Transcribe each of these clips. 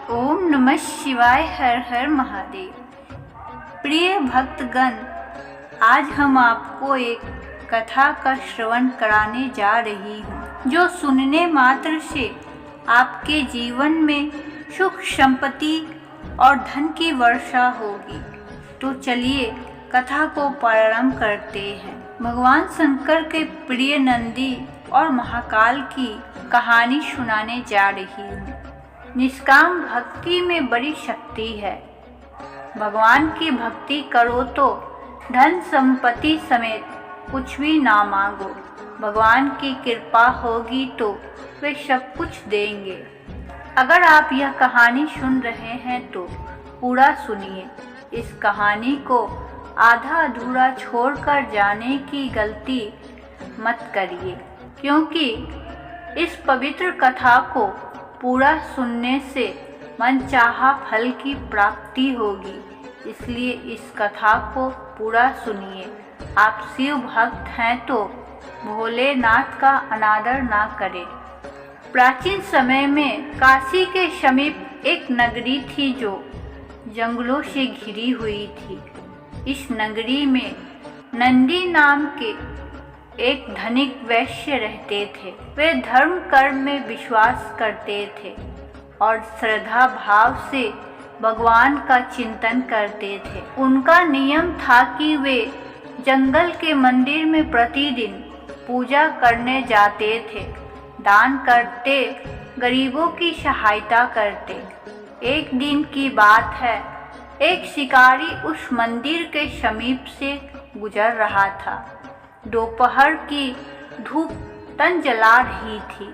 ओम नमः शिवाय। हर हर महादेव। प्रिय भक्तगण, आज हम आपको एक कथा का श्रवण कराने जा रही हूँ जो सुनने मात्र से आपके जीवन में सुख संपत्ति और धन की वर्षा होगी। तो चलिए कथा को प्रारंभ करते हैं। भगवान शंकर के प्रिय नंदी और महाकाल की कहानी सुनाने जा रही हूँ। निष्काम भक्ति में बड़ी शक्ति है। भगवान की भक्ति करो तो धन संपत्ति समेत कुछ भी ना मांगो। भगवान की कृपा होगी तो वे सब कुछ देंगे। अगर आप यह कहानी सुन रहे हैं तो पूरा सुनिए। इस कहानी को आधा अधूरा छोड़कर जाने की गलती मत करिए, क्योंकि इस पवित्र कथा को पूरा सुनने से मनचाहा फल की प्राप्ति होगी। इसलिए इस कथा को पूरा सुनिए। आप शिव भक्त हैं तो भोलेनाथ का अनादर ना करें। प्राचीन समय में काशी के समीप एक नगरी थी जो जंगलों से घिरी हुई थी। इस नगरी में नंदी नाम के एक धनिक वैश्य रहते थे। वे धर्म कर्म में विश्वास करते थे और श्रद्धा भाव से भगवान का चिंतन करते थे। उनका नियम था कि वे जंगल के मंदिर में प्रतिदिन पूजा करने जाते थे, दान करते, गरीबों की सहायता करते। एक दिन की बात है, एक शिकारी उस मंदिर के समीप से गुजर रहा था। दोपहर की धूप तन जला रही थी।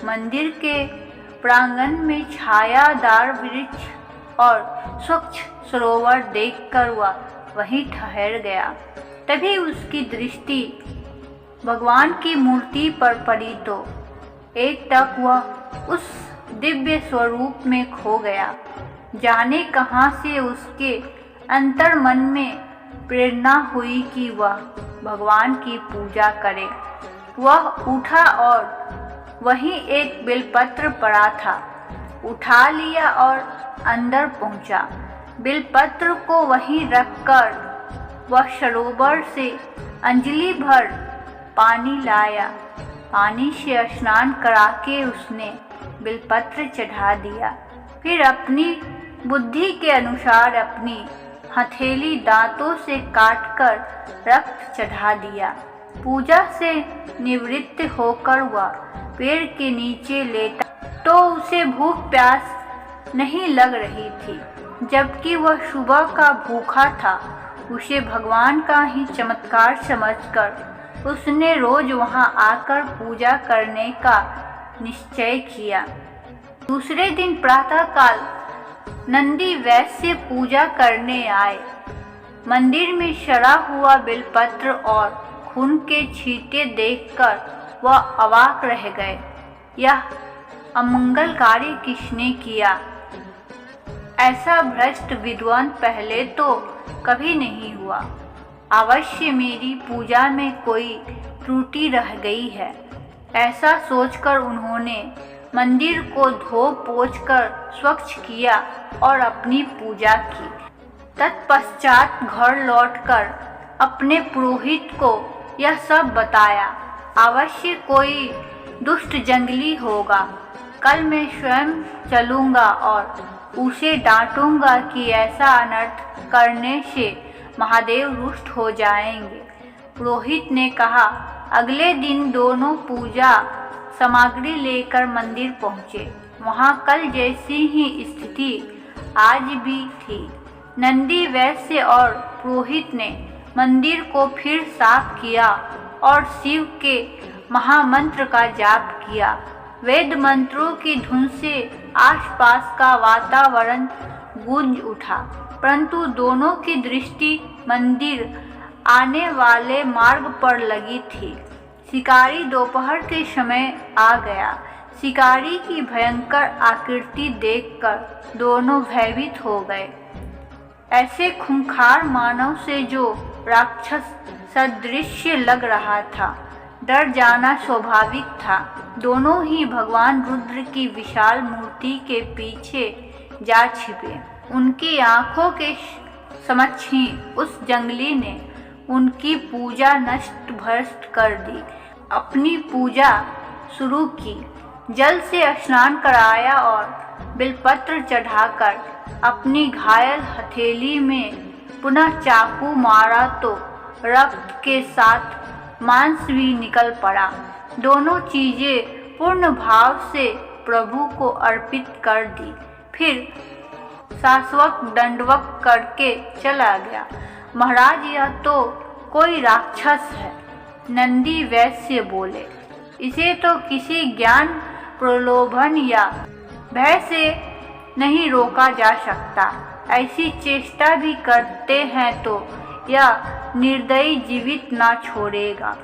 मंदिर के प्रांगण में छायादार वृक्ष और स्वच्छ सरोवर देखकर वह वहीं ठहर गया। तभी उसकी दृष्टि भगवान की मूर्ति पर पड़ी तो एकटक वह उस दिव्य स्वरूप में खो गया। जाने कहाँ से उसके अंतर मन में प्रेरणा हुई कि वह भगवान की पूजा करे। वह उठा और वहीं एक बेलपत्र पड़ा था, उठा लिया और अंदर पहुंचा। बेलपत्र को वहीं रखकर वह सरोवर से अंजलि भर पानी लाया। पानी से स्नान करा के उसने बेलपत्र चढ़ा दिया। फिर अपनी बुद्धि के अनुसार अपनी हथेली दांतों से काटकर रक्त चढ़ा दिया। पूजा से निवृत्त होकर वह पेड़ के नीचे लेटा तो उसे भूख प्यास नहीं लग रही थी, जबकि वह सुबह का भूखा था। उसे भगवान का ही चमत्कार समझकर उसने रोज वहां आकर पूजा करने का निश्चय किया। दूसरे दिन प्रातःकाल नंदी वैश्य पूजा करने आए। मंदिर में सड़ा हुआ बेलपत्र और खून के छींटे देखकर वह अवाक रह गए। यह अमंगल कार्य किसने किया? ऐसा भ्रष्ट विद्वान पहले तो कभी नहीं हुआ। अवश्य मेरी पूजा में कोई त्रुटि रह गई है। ऐसा सोचकर उन्होंने मंदिर को धो पोंछ कर स्वच्छ किया और अपनी पूजा की। तत्पश्चात घर लौटकर अपने पुरोहित को यह सब बताया। अवश्य कोई दुष्ट जंगली होगा। कल मैं स्वयं चलूँगा और उसे डांटूंगा कि ऐसा अनर्थ करने से महादेव रुष्ट हो जाएंगे। पुरोहित ने कहा। अगले दिन दोनों पूजा सामग्री लेकर मंदिर पहुँचे। वहाँ कल जैसी ही स्थिति आज भी थी। नंदी वैश्य और पुरोहित ने मंदिर को फिर साफ किया और शिव के महामंत्र का जाप किया। वेद मंत्रों की धुन से आसपास का वातावरण गूंज उठा, परंतु दोनों की दृष्टि मंदिर आने वाले मार्ग पर लगी थी। शिकारी दोपहर के समय आ गया। शिकारी की भयंकर आकृति देखकर दोनों भयभीत हो गए। ऐसे खूंखार मानव से जो राक्षस सदृश लग रहा था, डर जाना स्वाभाविक था। दोनों ही भगवान रुद्र की विशाल मूर्ति के पीछे जा छिपे। उनकी आंखों के समक्ष ही उस जंगली ने उनकी पूजा नष्ट भ्रष्ट कर दी। अपनी पूजा शुरू की, जल से स्नान कराया और बिलपत्र चढ़ाकर अपनी घायल हथेली में पुनः चाकू मारा तो रक्त के साथ मांस भी निकल पड़ा। दोनों चीजें पूर्ण भाव से प्रभु को अर्पित कर दी। फिर शाश्वत दंडवत करके चला गया। महाराज, यह तो कोई राक्षस है, नंदी वैश्य बोले। इसे तो किसी ज्ञान प्रलोभन या भय से नहीं रोका जा सकता। ऐसी चेष्टा भी करते हैं तो यह निर्दयी जीवित ना छोड़ेगा।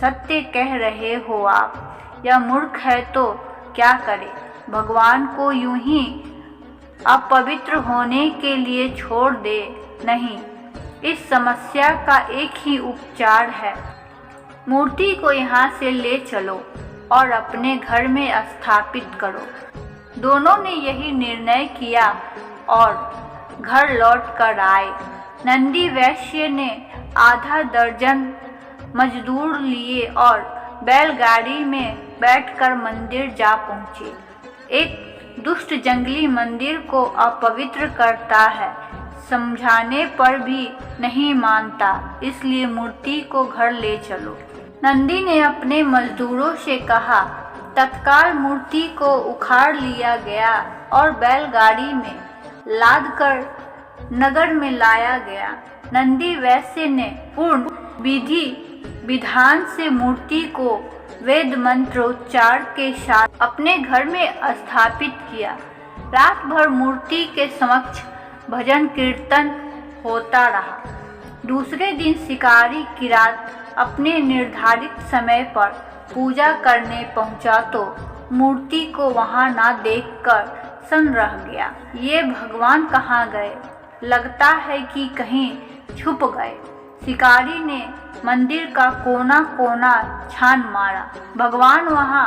सत्य कह रहे हो आप। यह मूर्ख है तो क्या करे? भगवान को यूं ही अपवित्र होने के लिए छोड़ दे। नहीं, इस समस्या का एक ही उपचार है। मूर्ति को यहाँ से ले चलो और अपने घर में स्थापित करो। दोनों ने यही निर्णय किया और घर लौट कर आए। नंदी वैश्य ने आधा दर्जन मजदूर लिए और बैलगाड़ी में बैठकर मंदिर जा पहुँचे। एक दुष्ट जंगली मंदिर को अपवित्र करता है, समझाने पर भी नहीं मानता, इसलिए मूर्ति को घर ले चलो। नंदी ने अपने मजदूरों से कहा। तत्काल मूर्ति को उखाड़ लिया गया और बैलगाड़ी में लादकर नगर में लाया गया। नंदी वैश्य ने पूर्ण विधि विधान से मूर्ति को वेद मंत्रोच्चार के साथ अपने घर में स्थापित किया। रात भर मूर्ति के समक्ष भजन कीर्तन होता रहा। दूसरे दिन शिकारी किरात अपने निर्धारित समय पर पूजा करने पहुंचा तो मूर्ति को वहां ना देखकर सन्न रह गया। ये भगवान कहाँ गए? लगता है कि कहीं छुप गए। शिकारी ने मंदिर का कोना कोना छान मारा, भगवान वहां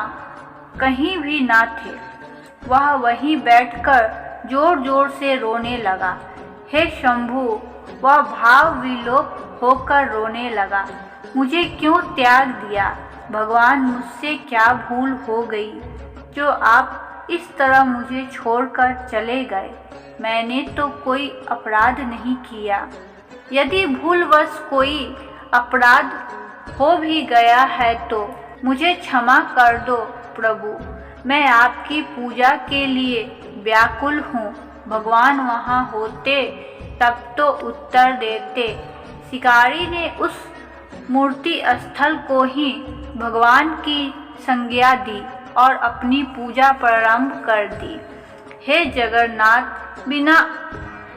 कहीं भी ना थे। वह वहीं बैठकर जोर जोर से रोने लगा। हे शंभु, वह भाव विलोप होकर रोने लगा। मुझे क्यों त्याग दिया? भगवान, मुझसे क्या भूल हो गई जो आप इस तरह मुझे छोड़कर चले गए? मैंने तो कोई अपराध नहीं किया। यदि भूलवश कोई अपराध हो भी गया है तो मुझे क्षमा कर दो प्रभु। मैं आपकी पूजा के लिए व्याकुल हूँ। भगवान वहाँ होते तब तो उत्तर देते। शिकारी ने उस मूर्ति स्थल को ही भगवान की संज्ञा दी और अपनी पूजा प्रारंभ कर दी। हे जगन्नाथ, बिना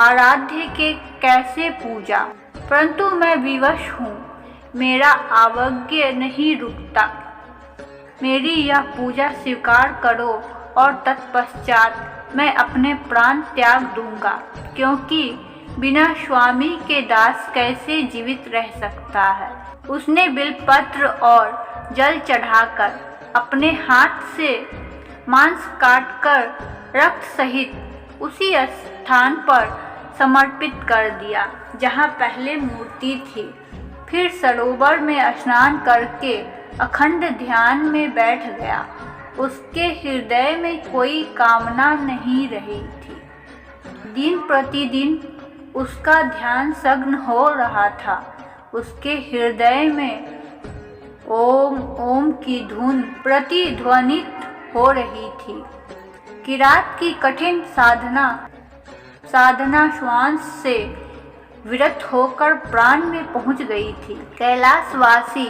आराध्य के कैसे पूजा? परंतु मैं विवश हूँ, मेरा आवज्ञा नहीं रुकता। मेरी यह पूजा स्वीकार करो और तत्पश्चात मैं अपने प्राण त्याग दूंगा, क्योंकि बिना स्वामी के दास कैसे जीवित रह सकता है। उसने बिलपत्र और जल चढ़ाकर अपने हाथ से मांस काटकर रक्त सहित उसी स्थान पर समर्पित कर दिया जहाँ पहले मूर्ति थी। फिर सरोवर में स्नान करके अखंड ध्यान में बैठ गया। उसके हृदय में कोई कामना नहीं रही थी। दिन प्रतिदिन उसका ध्यान सघन हो रहा था। उसके हृदय में ओम ओम की धुन प्रतिध्वनित हो रही थी। किरात की कठिन साधना श्वास से विरत होकर प्राण में पहुंच गई थी। कैलाशवासी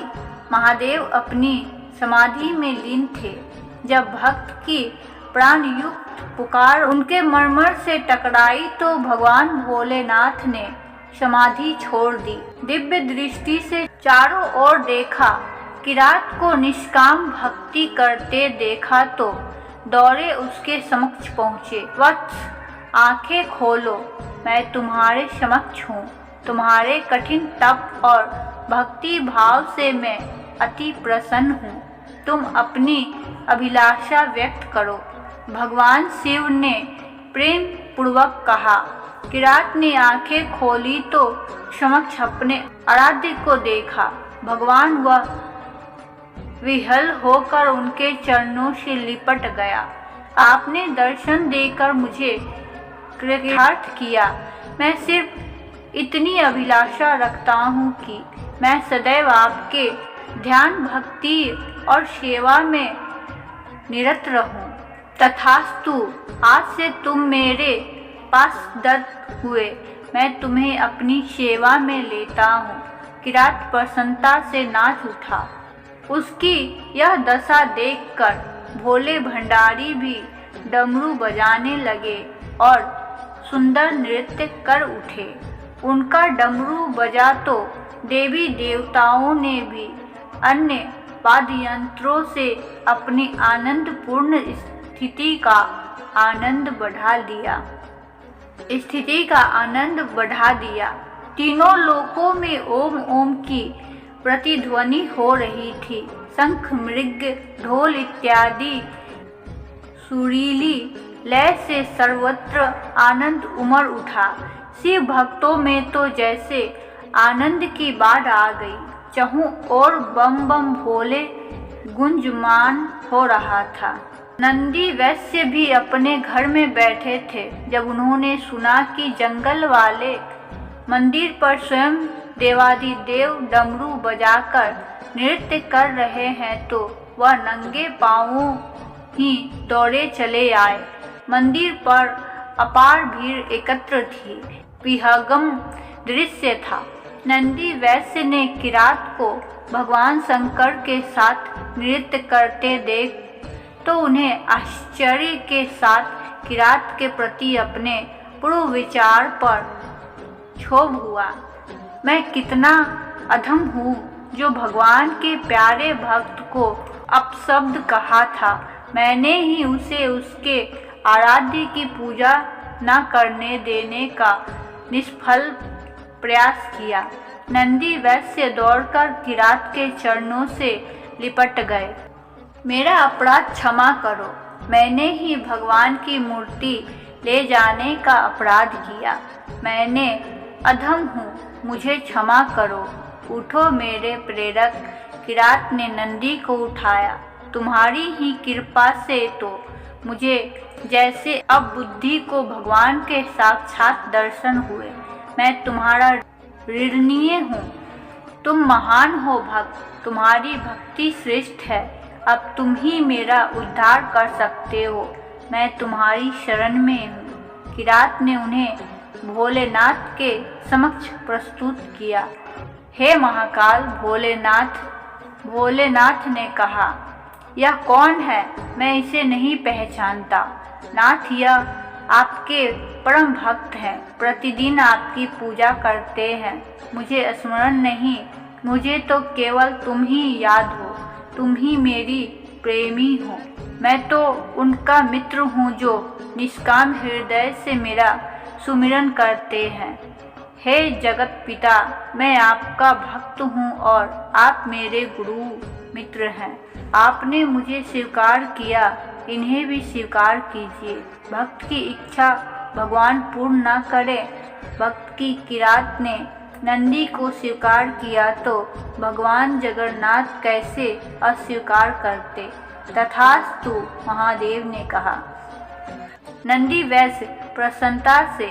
महादेव अपनी समाधि में लीन थे। जब भक्त की प्राण युक्त पुकार उनके मर्मर से टकराई तो भगवान भोलेनाथ ने समाधि छोड़ दी। दिव्य दृष्टि से चारों ओर देखा, किरात को निष्काम भक्ति करते देखा तो दौड़े उसके समक्ष पहुँचे। वत्स, आंखें खोलो, मैं तुम्हारे समक्ष हूँ। तुम्हारे कठिन तप और भक्ति भाव से मैं अति प्रसन्न हूँ। तुम अपनी अभिलाषा व्यक्त करो। भगवान शिव ने प्रेम पूर्वक कहा। किरात ने आंखें खोली तो समक्ष अपने आराध्य को देखा। भगवान वह विह्वल होकर उनके चरणों से लिपट गया। आपने दर्शन देकर मुझे कृतार्थ किया। मैं सिर्फ इतनी अभिलाषा रखता हूँ कि मैं सदैव आपके ध्यान, भक्ति और सेवा में निरत रहूं। तथास्तु, आज से तुम मेरे पास दत्त हुए, मैं तुम्हें अपनी सेवा में लेता हूँ। किरात प्रसन्नता से नाच उठा। उसकी यह दशा देखकर भोले भंडारी भी डमरू बजाने लगे और सुंदर नृत्य कर उठे। उनका डमरू बजा तो देवी देवताओं ने भी अन्य वाद्य यंत्रों से अपनी आनंदपूर्ण स्थिति का आनंद बढ़ा दिया। तीनों लोकों में ओम ओम की प्रतिध्वनि हो रही थी। शंख, मृग, ढोल इत्यादि सुरीली लय से सर्वत्र आनंद उमड़ उठा। शिव भक्तों में तो जैसे आनंद की बाढ़ आ गई। चहुं ओर बम बम भोले गुंजमान हो रहा था। नंदी वैश्य भी अपने घर में बैठे थे। जब उन्होंने सुना कि जंगल वाले मंदिर पर स्वयं देवादिदेव डमरू बजाकर नृत्य कर रहे हैं तो वह नंगे पांवों ही दौड़े चले आए। मंदिर पर अपार भीड़ एकत्र थी। विहंगम दृश्य था। नंदी वैश्य ने किरात को भगवान शंकर के साथ नृत्य करते देख तो उन्हें आश्चर्य के साथ किरात के प्रति अपने पूर्व विचार पर क्षोभ हुआ। मैं कितना अधम हूँ जो भगवान के प्यारे भक्त को अपशब्द कहा था। मैंने ही उसे उसके आराध्य की पूजा न करने देने का निष्फल प्रयास किया। नंदी वैश्य दौड़कर किरात के चरणों से लिपट गए। मेरा अपराध क्षमा करो। मैंने ही भगवान की मूर्ति ले जाने का अपराध किया। मैंने अधम हूँ, मुझे क्षमा करो। उठो मेरे प्रेरक। किरात ने नंदी को उठाया। तुम्हारी ही कृपा से तो मुझे जैसे अब बुद्धि को भगवान के साक्षात दर्शन हुए। मैं तुम्हारा ऋणीय हूँ। तुम महान हो भक्त, तुम्हारी भक्ति श्रेष्ठ है। अब तुम ही मेरा उद्धार कर सकते हो। मैं तुम्हारी शरण में हूँ। किरात ने उन्हें भोलेनाथ के समक्ष प्रस्तुत किया। हे महाकाल भोलेनाथ ने कहा, यह कौन है? मैं इसे नहीं पहचानता। नाथ, यह आपके परम भक्त हैं, प्रतिदिन आपकी पूजा करते हैं। मुझे स्मरण नहीं, मुझे तो केवल तुम ही याद हो। तुम ही मेरी प्रेमी हो। मैं तो उनका मित्र हूँ जो निष्काम हृदय से मेरा सुमिरन करते हैं। हे जगत पिता, मैं आपका भक्त हूँ और आप मेरे गुरु मित्र हैं। आपने मुझे स्वीकार किया, इन्हें भी स्वीकार कीजिए। भक्त की इच्छा भगवान पूर्ण न करे। भक्त की किरात ने नंदी को स्वीकार किया तो भगवान जगन्नाथ कैसे अस्वीकार करते। तथास्तु, महादेव ने कहा। नंदी वैश्य प्रसन्नता से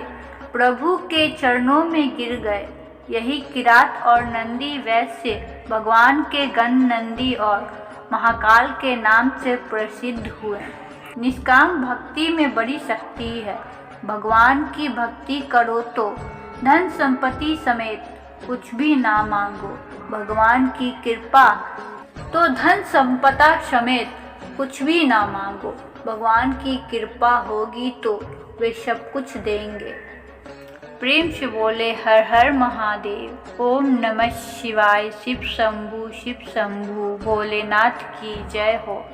प्रभु के चरणों में गिर गए। यही किरात और नंदी वैश्य भगवान के गण नंदी और महाकाल के नाम से प्रसिद्ध हुए। निष्काम भक्ति में बड़ी शक्ति है। भगवान की भक्ति करो तो धन संपत्ति समेत कुछ भी ना मांगो। भगवान की कृपा तो धन संपदा समेत कुछ भी ना मांगो। भगवान की कृपा होगी तो वे सब कुछ देंगे। प्रेम से बोले हर हर महादेव। ओम नमः शिवाय। शिव शंभु भोलेनाथ की जय हो।